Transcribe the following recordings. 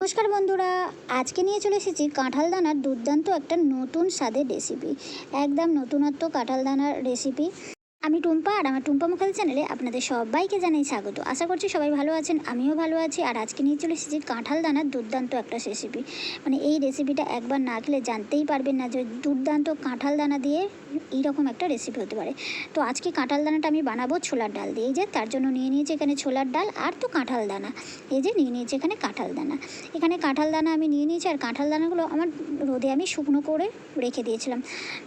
নমস্কার বন্ধুরা, আজকে নিয়ে চলে এসেছি কাঁঠাল দানার দুর্দান্ত একটা নতুন স্বাদের রেসিপি। একদম নতুনত্ব কাঁঠাল দানার রেসিপি। আমি টুম্পা, আর আমার টুম্পা মুখার্জি চ্যানেলে আপনাদের সবাইকে জানাই স্বাগত। আশা করছি সবাই ভালো আছেন, আমিও ভালো আছি। আর আজকে নিয়ে চলে এসেছি কাঁঠাল দানার দুর্দান্ত একটা রেসিপি। মানে এই রেসিপিটা একবার না খেলে জানতেই পারবেন না যে দুর্দান্ত কাঁঠাল দানা দিয়ে এইরকম একটা রেসিপি হতে পারে। তো আজকে কাঁঠাল দানাটা আমি বানাবো ছোলার ডাল দিয়ে। এই যে তার জন্য নিয়ে নিয়েছি এখানে ছোলার ডাল আর তো কাঁঠাল দানা। এই যে নিয়ে নিয়েছি এখানে কাঁঠাল দানা। এখানে কাঁঠাল দানা আমি নিয়ে নিয়েছি, আর কাঁঠাল দানাগুলো আমার রোদে আমি শুকনো করে রেখে দিয়েছিলাম।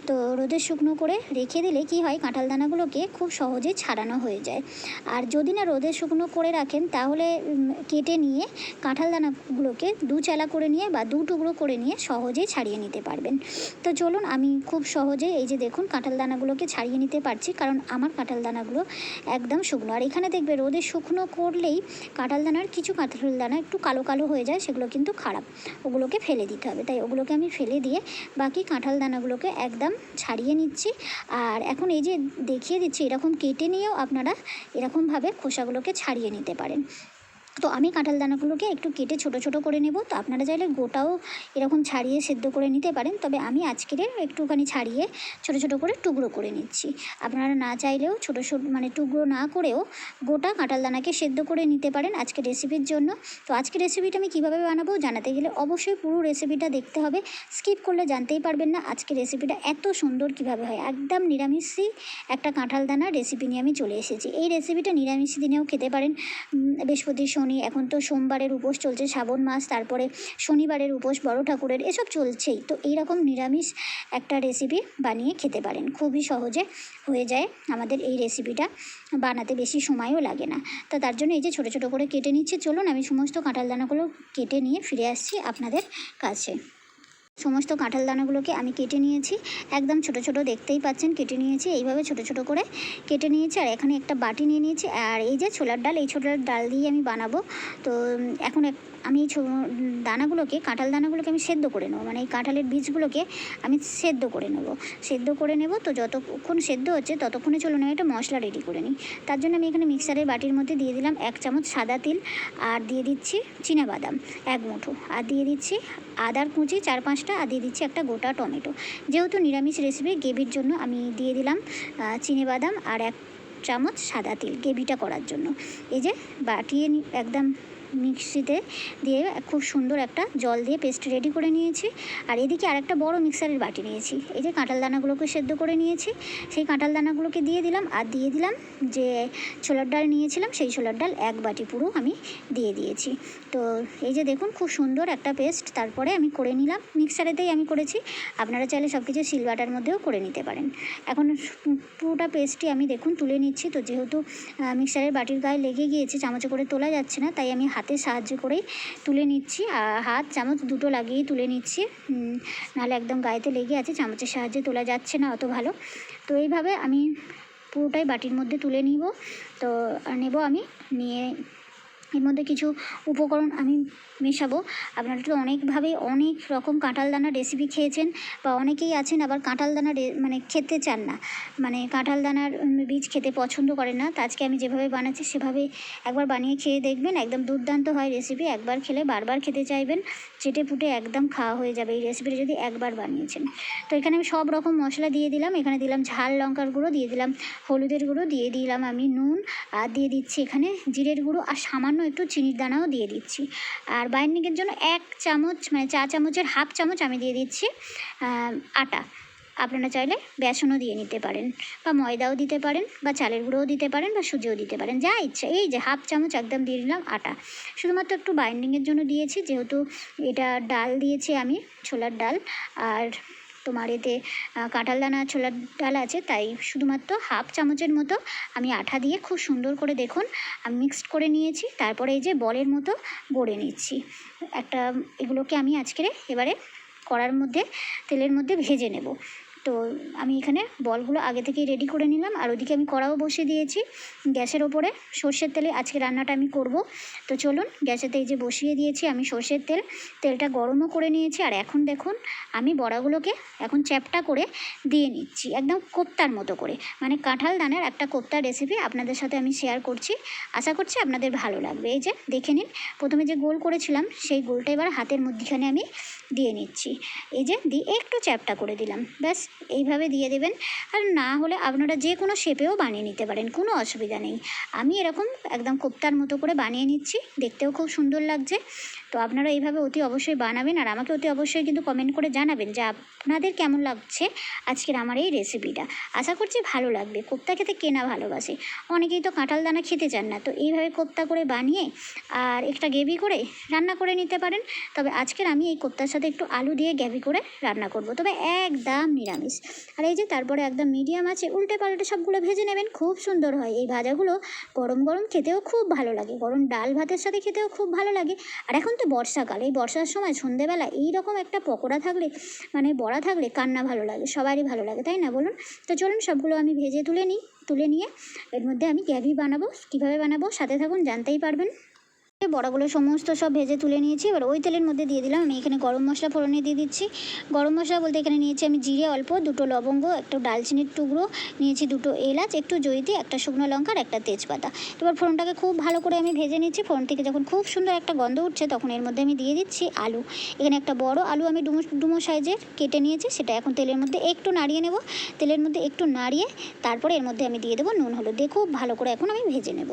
তো রোদে শুকনো করে রেখে দিলে কি হয়, কাঁঠাল দানাগুলোকে খুব সহজে ছাড়ানো হয়ে যায়। আর যদি না রোদে শুকনো করে রাখেন তাহলে কেটে নিয়ে কাঁঠাল দানাগুলোকে দু চালা করে নিয়ে বা দু টুকরো করে নিয়ে সহজেই ছাড়িয়ে নিতে পারবেন। তো চলুন, আমি খুব সহজে এই যে দেখুন কাঁঠাল দানাগুলোকে ছাড়িয়ে নিতে পারছি, কারণ আমার কাঁঠাল দানাগুলো একদম শুকনো। আর এখানে দেখবে রোদে শুকনো করলেই কাঁঠাল দানার কিছু কাঁঠাল দানা একটু কালো কালো হয়ে যায়, সেগুলো কিন্তু খারাপ, ওগুলোকে ফেলে দিতে হবে। তাই ওগুলোকে আমি ফেলে দিয়ে বাকি কাঁঠাল দানাগুলোকে একদম ছাড়িয়ে নিচ্ছি। আর এখন এই যে দেখিয়ে দিচ্ছি, এরকম কেটে নিয়েও আপনারা এরকমভাবে খোসাগুলোকে ছাড়িয়ে নিতে পারেন। তো আমি কাঁঠাল দানাগুলোকে একটু কেটে ছোট ছোট করে নেব। তো আপনারা চাইলে গোটাও এরকম ছাড়িয়ে সেদ্ধ করে নিতে পারেন, তবে আমি আজকের একটুখানি ছাড়িয়ে ছোট ছোট করে টুকরো করে নিচ্ছি। আপনারা না চাইলেও ছোটো ছোটো মানে টুকরো না করেও গোটা কাঁঠাল দানাকে সেদ্ধ করে নিতে পারেন আজকের রেসিপির জন্য। তো আজকের রেসিপিটা আমি কীভাবে বানাবো জানাতে গেলে অবশ্যই পুরো রেসিপিটা দেখতে হবে। স্কিপ করলে জানতেই পারবেন না আজকের রেসিপিটা এত সুন্দর কীভাবে হয়। একদম নিরামিষই একটা কাঁঠাল দানার রেসিপি নিয়ে আমি চলে এসেছি। এই রেসিপিটা নিরামিষ দিনেও খেতে পারেন। বৃহস্পতি, শনি, এখন তো সোমবারের উপোস চলছে, শ্রাবণ মাস, তারপরে শনিবারের উপোস বড় ঠাকুরের, এসব চলছেই। তো এইরকম নিরামিষ একটা রেসিপি বানিয়ে খেতে পারেন, খুবই সহজে হয়ে যায় আমাদের এই রেসিপিটা বানাতে, বেশি সময়ও লাগে না। তো তার জন্য এই যে ছোটো ছোটো করে কেটে নিচ্ছে। চলুন আমি সমস্ত কাঁঠাল দানাগুলো কেটে নিয়ে ফিরে আসছি আপনাদের কাছে। সমস্ত কাঁঠাল দানাগুলোকে আমি কেটে নিয়েছি, একদম ছোট ছোট দেখতেই পাচ্ছেন কেটে নিয়েছি, এইভাবে ছোট ছোট করে কেটে নিয়েছি। আর এখানে একটা বাটি নিয়ে নিয়েছি, আর এই যে ছোলার ডাল, এই ছোলার ডাল দিয়ে আমি বানাবো। তো এখন আমি দানাগুলোকে, কাঁঠাল দানাগুলোকে আমি সেদ্ধ করে নেবো, মানে এই কাঁঠালের বীজগুলোকে আমি সেদ্ধ করে নেব। তো যতক্ষণ সেদ্ধ হচ্ছে ততক্ষণে চলুন আমি একটা মশলা রেডি করে নিই। তার জন্য আমি এখানে মিক্সারের বাটির মধ্যে দিয়ে দিলাম 1 চামচ সাদা তিল, আর দিয়ে দিচ্ছি চিনাবাদাম 1 মুঠো, আর দিয়ে দিচ্ছি আদার কুচি 4-5টা, আর দিয়ে দিচ্ছি একটা গোটা টমেটো। যেহেতু নিরামিষ রেসিপি, গ্রেভির জন্য আমি দিয়ে দিলাম চিনাবাদাম আর 1 চামচ সাদা তিল গ্রেভিটা করার জন্য। এই যে বাটিয়ে একদম মিক্সিতে দিয়ে খুব সুন্দর একটা জল দিয়ে পেস্ট রেডি করে নিয়েছি। আর এদিকে আরেকটা বড় মিক্সারের বাটি নিয়েছি, এই যে কাঁঠাল দানাগুলোকে সেদ্ধ করে নিয়েছি, সেই কাঁঠাল দানাগুলোকে দিয়ে দিলাম। আর দিয়ে দিলাম যে ছোলার ডাল নিয়েছিলাম, সেই ছোলার ডাল 1 বাটি পুরো আমি দিয়ে দিয়েছি। তো এই যে দেখুন খুব সুন্দর একটা পেস্ট তারপরে আমি করে নিলাম, মিক্সারেতেই আমি করেছি। আপনারা চাইলে সব কিছু শিলবাটার মধ্যেও করে নিতে পারেন। এখন পুরোটা পেস্টটি আমি দেখুন তুলে নিচ্ছি। তো যেহেতু মিক্সারের বাটির গায়ে লেগে গিয়েছে, চামচে করে তোলা যাচ্ছে না, তাই আমি হাতের সাহায্য করেই তুলে নিচ্ছি। হাত চামচ দুটো লাগিয়েই তুলে নিচ্ছি, নাহলে একদম গায়েতে লেগে আছে, চামচের সাহায্যে তোলা যাচ্ছে না অত ভালো। তো এইভাবে আমি পুরোটাই বাটির মধ্যে তুলে নেব। তো আমি নিয়ে এর মধ্যে কিছু উপকরণ আমি মেশাবো। আপনারা তো অনেকভাবেই অনেক রকম কাঁঠাল দানার রেসিপি খেয়েছেন, বা অনেকেই আছেন আবার কাঁঠাল দানা মানে খেতে চান না, মানে কাঁঠাল দানার বীজ খেতে পছন্দ করেন না। তো আজকে আমি যেভাবে বানাচ্ছি সেভাবে একবার বানিয়ে খেয়ে দেখবেন, একদম দুর্দান্ত হয় রেসিপি। একবার খেলে বারবার খেতে চাইবেন, চেটে পুটে একদম খাওয়া হয়ে যাবে এই রেসিপিটা যদি একবার বানিয়েছেন। তো এখানে আমি সব রকম মশলা দিয়ে দিলাম। এখানে দিলাম ঝাল লঙ্কার গুঁড়ো, দিয়ে দিলাম হলুদের গুঁড়ো, দিয়ে দিলাম আমি নুন, আর দিয়ে দিচ্ছি এখানে জিরের গুঁড়ো, আর সামান্য একটু চিনির দানাও দিয়ে দিচ্ছি। আর বাইন্ডিংয়ের জন্য 1 চামচ, মানে চা চামচের হাফ চামচ আমি দিয়ে দিচ্ছি আটা। আপনারা চাইলে বেসনও দিয়ে নিতে পারেন, বা ময়দাও দিতে পারেন, বা চালের গুঁড়োও দিতে পারেন, বা সুজিও দিতে পারেন, যা ইচ্ছা। এই যে হাফ চামচ একদম দিয়ে দিলাম আটা, শুধুমাত্র একটু বাইন্ডিংয়ের জন্য দিয়েছি, যেহেতু এটা ডাল দিয়েছি আমি ছোলার ডাল, আর তোমার এতে কাঁঠাল দানা ছোলার ডাল আছে, তাই শুধুমাত্র হাফ চামচের মতো আমি আঠা দিয়ে খুব সুন্দর করে দেখুন আমি মিক্সড করে নিয়েছি। তারপরে এই যে বলের মতো গড়ে নিচ্ছি এগুলোকে আমি এবারে কড়ার মধ্যে তেলের মধ্যে ভেজে নেব। তো আমি এখানে বলগুলো আগে থেকেই রেডি করে নিলাম। আর ওদিকে আমি কড়াও বসিয়ে দিয়েছি গ্যাসের ওপরে, সর্ষের তেলে আজকে রান্নাটা আমি করব। তো চলুন, গ্যাসেতে এই যে বসিয়ে দিয়েছি আমি সর্ষের তেল, তেলটা গরমও করে নিয়েছি। আর এখন দেখুন আমি বড়াগুলোকে এখন চ্যাপটা করে দিয়ে নিচ্ছি, একদম কোপ্তার মতো করে, মানে কাঁঠাল দানার একটা কোপ্তার রেসিপি আপনাদের সাথে আমি শেয়ার করছি। আশা করছি আপনাদের ভালো লাগবে। এই যে দেখে নিন, প্রথমে যে গোল করেছিলাম সেই গোলটা এবার হাতের মধ্যখানে আমি দিয়ে নিচ্ছি। এই যে দিয়ে একটু চ্যাপটা করে দিলাম, ব্যাস এইভাবে দিয়ে দেবেন। আর না হলে আপনারা যে কোনো শেপেও বানিয়ে নিতে পারেন, কোনো অসুবিধা নেই। আমি এরকম একদম কোপ্তার মতো করে বানিয়ে নিচ্ছি, দেখতেও খুব সুন্দর লাগছে। তো আপনারা এইভাবে অতি অবশ্যই বানাবেন, আর আমাকে অতি অবশ্যই কিন্তু কমেন্ট করে জানাবেন যে আপনাদের কেমন লাগছে আজকের আমার এই রেসিপিটা। আশা করছি ভালো লাগবে। কোপ্তা খেতে কে না ভালোবাসে, অনেকেই তো কাঁঠাল দানা খেতে চান না। তো এইভাবে কোপ্তা করে বানিয়ে আর একটা গ্রেভি করে রান্না করে নিতে পারেন। তবে আজকের আমি এই কোপ্তার সাথে একটু আলু দিয়ে গ্রেভি করে রান্না করব, তবে একদম নিরামিষ। আর এই যে তারপরে একদম মিডিয়াম আছে উল্টে পাল্টে সবগুলো ভেজে নেবেন, খুব সুন্দর হয় এই ভাজাগুলো। গরম গরম খেতেও খুব ভালো লাগে, গরম ডাল ভাতের সাথে খেতেও খুব ভালো লাগে। আর এখন তো বর্ষাকাল, এই বর্ষার সময় সন্ধেবেলা এইরকম একটা পকোড়া থাকলে, মানে বড়া থাকলে কার না ভালো লাগে, সবারই ভালো লাগে, তাই না বলুন? তো চলুন সবগুলো আমি ভেজে তুলে নিয়ে এর মধ্যে আমি গ্রেভি বানাবো। কীভাবে বানাবো সাথে থাকুন, জানতেই পারবেন। বড়াগুলো সমস্ত সব ভেজে তুলে নিয়েছি। এবার ওই তেলের মধ্যে দিয়ে দিলাম আমি এখানে গরম মশলা ফোড়নে দিয়ে দিচ্ছি। গরম মশলা বলতে এখানে নিয়েছি আমি জিরে অল্প, 2টো লবঙ্গ, একটা ডালচিনির টুকরো নিয়েছি, 2টো এলাচ, একটু জয়িত্রী, একটা শুকনো লঙ্কা আর একটা তেজপাতা। এবার ফোড়নটাকে খুব ভালো করে আমি ভেজে নিচ্ছি। ফোড়ন থেকে যখন খুব সুন্দর একটা গন্ধ উঠছে তখন এর মধ্যে আমি দিয়ে দিচ্ছি আলু। এখানে একটা বড় আলু আমি ডুমো সাইজের কেটে নিয়েছি, সেটা এখন তেলের মধ্যে একটু নাড়িয়ে নেব। তেলের মধ্যে একটু নাড়িয়ে তারপরে এর মধ্যে আমি দিয়ে দেবো নুন হলুদ দিয়ে খুব ভালো করে এখন আমি ভেজে নেব।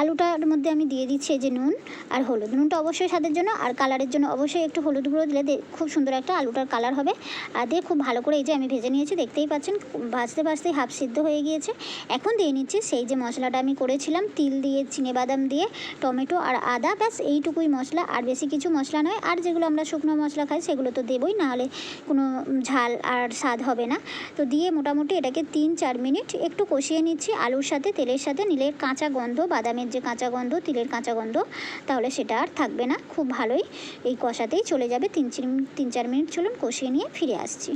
আলুটার মধ্যে আমি দিয়ে দিচ্ছি এই যে নুন আর হলুদ। নুনটা অবশ্যই স্বাদের জন্য, আর কালারের জন্য অবশ্যই একটু হলুদ গুঁড়ো দিলে খুব সুন্দর একটা আলুটার কালার হবে। আর দিয়ে খুব ভালো করে এই যে আমি ভেজে নিয়েছি, দেখতেই পাচ্ছেন ভাজতে ভাজতেই হাফ সিদ্ধ হয়ে গিয়েছে। এখন দিয়ে নিচ্ছি সেই যে মশলাটা আমি করেছিলাম, তিল দিয়ে, চিনেবাদাম দিয়ে, টমেটো আর আদা, ব্যাস এইটুকুই মশলা, আর বেশি কিছু মশলা নয়। আর যেগুলো আমরা শুকনো মশলা খাই সেগুলো তো দেবই, নাহলে কোনো ঝাল আর স্বাদ হবে না। তো দিয়ে মোটামুটি এটাকে 3-4 মিনিট একটু কষিয়ে নিচ্ছি আলুর সাথে, তেলের সাথে। নিলে কাঁচা গন্ধ, বাদামের যে কাঁচা গন্ধ, তিলের কাঁচা গন্ধ, তাহলে সেটা আর থাকবে না, খুব ভালোই এই কষাতেই চলে যাবে। 3-4 মিনিট চলুন কষিয়ে নিয়ে ফিরে আসছি।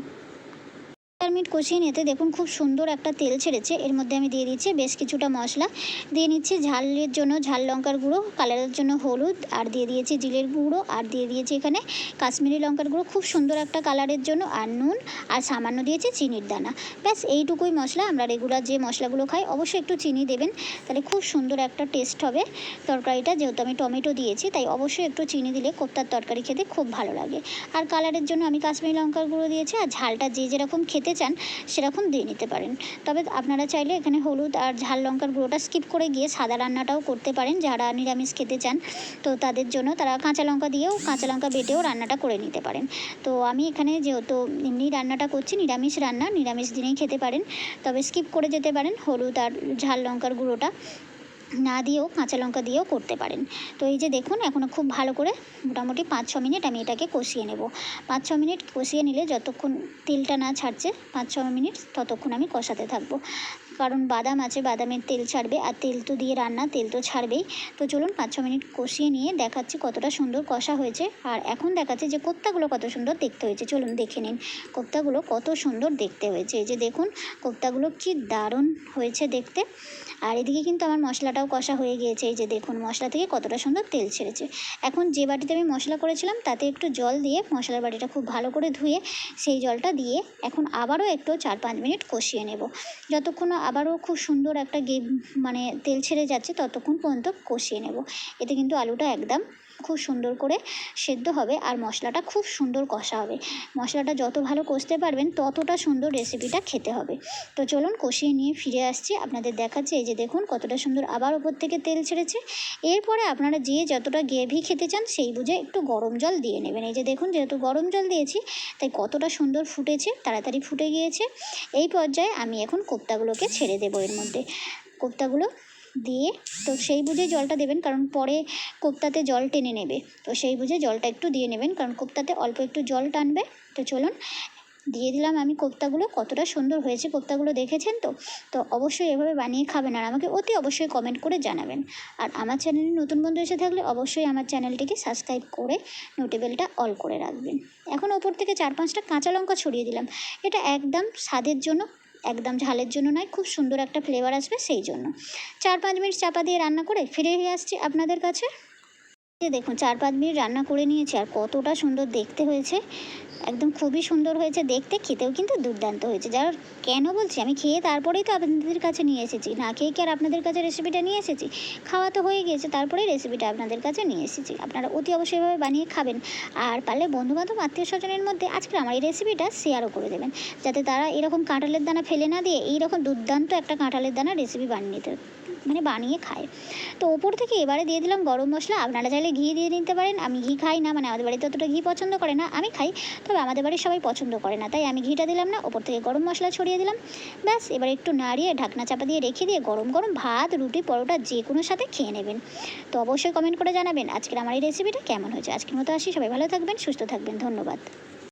4 মিনিট কষিয়ে নিতে দেখুন খুব সুন্দর একটা তেল ছেড়েছে। এর মধ্যে আমি দিয়ে দিচ্ছি বেশ কিছুটা মশলা, দিয়ে নিচ্ছি ঝালের জন্য ঝাল লঙ্কার গুঁড়ো, কালারের জন্য হলুদ, আর দিয়ে দিয়েছি জিরের গুঁড়ো, আর দিয়ে দিয়েছি এখানে কাশ্মীরি লঙ্কার গুঁড়ো খুব সুন্দর একটা কালারের জন্য, আর নুন, আর সামান্য দিয়েছি চিনির দানা। ব্যাস এইটুকুই মশলা। আমরা রেগুলার যে মশলাগুলো খাই অবশ্যই একটু চিনি দেবেন, তাহলে খুব সুন্দর একটা টেস্ট হবে তরকারিটা। যেহেতু আমি টমেটো দিয়েছি তাই অবশ্যই একটু চিনি দিলে কোপ্তার তরকারি খেতে খুব ভালো লাগে। আর কালারের জন্য আমি কাশ্মীরি লঙ্কার গুঁড়ো দিয়েছি। আর ঝালটা যে যেরকম খেতে চান সেরকম দিয়ে নিতে পারেন। তবে আপনারা চাইলে এখানে হলুদ আর ঝাল লঙ্কার গুঁড়োটা স্কিপ করে গিয়ে সাদা রান্নাটাও করতে পারেন, যারা নিরামিষ খেতে চান। তো তাদের জন্য তারা কাঁচা লঙ্কা দিয়েও, কাঁচা লঙ্কা বেটেও রান্নাটা করে নিতে পারেন। তো আমি এখানে যেহেতু এমনি রান্নাটা করছি, নিরামিষ রান্না, নিরামিষ দিনেই খেতে পারেন, তবে স্কিপ করে যেতে পারেন। হলুদ আর ঝাল লঙ্কার গুঁড়োটা না দিয়েও কাঁচা লঙ্কা দিয়েও করতে পারেন। তো এই যে দেখুন এখনও খুব ভালো করে মোটামুটি 5-6 মিনিট আমি এটাকে কষিয়ে নেব। 5-6 মিনিট কষিয়ে নিলে যতক্ষণ তেলটা না ছাড়ছে 5-6 মিনিট ততক্ষণ আমি কষাতে থাকবো, কারণ বাদাম আছে, বাদামের তেল ছাড়বে, আর তেল তো দিয়ে রান্না, তেল তো ছাড়বেই। তো চলুন 5-6 মিনিট কষিয়ে নিয়ে দেখাচ্ছি কতটা সুন্দর কষা হয়েছে। আর এখন দেখাচ্ছে যে কোপ্তাগুলো কত সুন্দর দেখতে হয়েছে। চলুন দেখে নিন কোপ্তাগুলো কত সুন্দর দেখতে হয়েছে। এই যে দেখুন কোপ্তাগুলো কি দারুণ হয়েছে দেখতে। আর এদিকে কিন্তু আমার মশলাটাও কষা হয়ে গিয়েছে। এই যে দেখুন মশলা থেকে কতটা সুন্দর তেল ছেড়েছে। এখন যে বাটিতে আমি মশলা করেছিলাম তাতে একটু জল দিয়ে মশলার বাটিটা খুব ভালো করে ধুয়ে সেই জলটা দিয়ে এখন আবারও একটু 4-5 মিনিট কষিয়ে নেব। যতক্ষণ আবারও খুব সুন্দর একটা মানে তেল ছেড়ে যাচ্ছে ততক্ষণ পর্যন্ত কষিয়ে নেব। এতে কিন্তু আলুটা একদম খুব সুন্দর করে সেদ্ধ হবে, আর মশলাটা খুব সুন্দর কষা হবে। মশলাটা যত ভালো কষতে পারবেন ততটা সুন্দর রেসিপিটা খেতে হবে। তো চলুন কষিয়ে নিয়ে ফিরে আসছি, আপনাদের দেখাচ্ছি। এই যে দেখুন কতটা সুন্দর আবার ওপর থেকে তেল ছেড়েছে। এরপরে আপনারা যে যতটা গ্রেভি খেতে চান সেই বুঝে একটু গরম জল দিয়ে নেবেন। এই যে দেখুন যেহেতু গরম জল দিয়েছি তাই কতটা সুন্দর ফুটেছে, তাড়াতাড়ি ফুটে গিয়েছে। এই পর্যায়ে আমি এখন কোপ্তাগুলোকে ছেড়ে দেবো এর মধ্যে। কোপ্তাগুলো দিয়ে তো সেই বুঝে জলটা দেবেন, কারণ পরে কোপ্তাতে জল টেনে নেবে। তো সেই বুঝে জলটা একটু দিয়ে নেবেন, কারণ কোপ্তাতে অল্প একটু জল টানবে। তো চলুন দিয়ে দিলাম আমি কোপ্তাগুলো। কতটা সুন্দর হয়েছে কোপ্তাগুলো দেখেছেন তো? তো অবশ্যই এভাবে বানিয়ে খাবেন আর আমাকে অতি অবশ্যই কমেন্ট করে জানাবেন। আর আমার চ্যানেলে নতুন বন্ধু এসে থাকলে অবশ্যই আমার চ্যানেলটিকে সাবস্ক্রাইব করে নোটিবেলটা অল করে রাখবেন। এখন ওপর থেকে 4-5টা কাঁচা লঙ্কা ছড়িয়ে দিলাম। এটা একদম স্বাদের জন্য, একদম ঝালের জন্য নয়, খুব সুন্দর একটা ফ্লেভার আসবে সেই জন্য। 4-5 মিনিট চাপা দিয়ে রান্না করে ফিরে আসছি আপনাদের কাছে। দেখুন 4-5 মিনিট রান্না করে নিয়েছি আর কতটা সুন্দর দেখতে হয়েছে, একদম খুবই সুন্দর হয়েছে দেখতে, খেতেও কিন্তু দুর্দান্ত হয়েছে। যার কেন বলছি, আমি খেয়ে তারপরেই তো আপনাদের কাছে নিয়ে এসেছি, না খেয়ে কি আর আপনাদের কাছে রেসিপিটা নিয়ে এসেছি? খাওয়া তো হয়ে গিয়েছে, তারপরেই রেসিপিটা আপনাদের কাছে নিয়ে এসেছি। আপনারা অতি অবশ্যই এভাবে বানিয়ে খাবেন আর পারলে বন্ধুবান্ধব আত্মীয় স্বজনের মধ্যে আজকে আমার এই রেসিপিটা শেয়ারও করে দেবেন, যাতে তারা এরকম কাঁঠালের দানা ফেলে না দিয়ে এইরকম দুর্দান্ত একটা কাঁঠালের দানা রেসিপি বানিয়ে খায়। তো ওপর থেকে এবারে দিয়ে দিলাম গরম মশলা। আপনারা চাইলে ঘি দিয়ে নিতে পারেন, আমি ঘি খাই না, মানে আমাদের বাড়িতে অতটা ঘি পছন্দ করে না, আমি খাই, তবে আমাদের বাড়ির সবাই পছন্দ করে না, তাই আমি ঘিটা দিলাম না। ওপর থেকে গরম মশলা ছড়িয়ে দিলাম। ব্যাস, এবার একটু নাড়িয়ে ঢাকনা চাপা দিয়ে রেখে দিয়ে গরম গরম ভাত, রুটি, পরোটা যে কোনোর সাথে খেয়ে নেবেন। তো অবশ্যই কমেন্ট করে জানাবেন আজকের আমার এই রেসিপিটা কেমন হয়েছে। আজকের মতো আসি, সবাই ভালো থাকবেন, সুস্থ থাকবেন, ধন্যবাদ।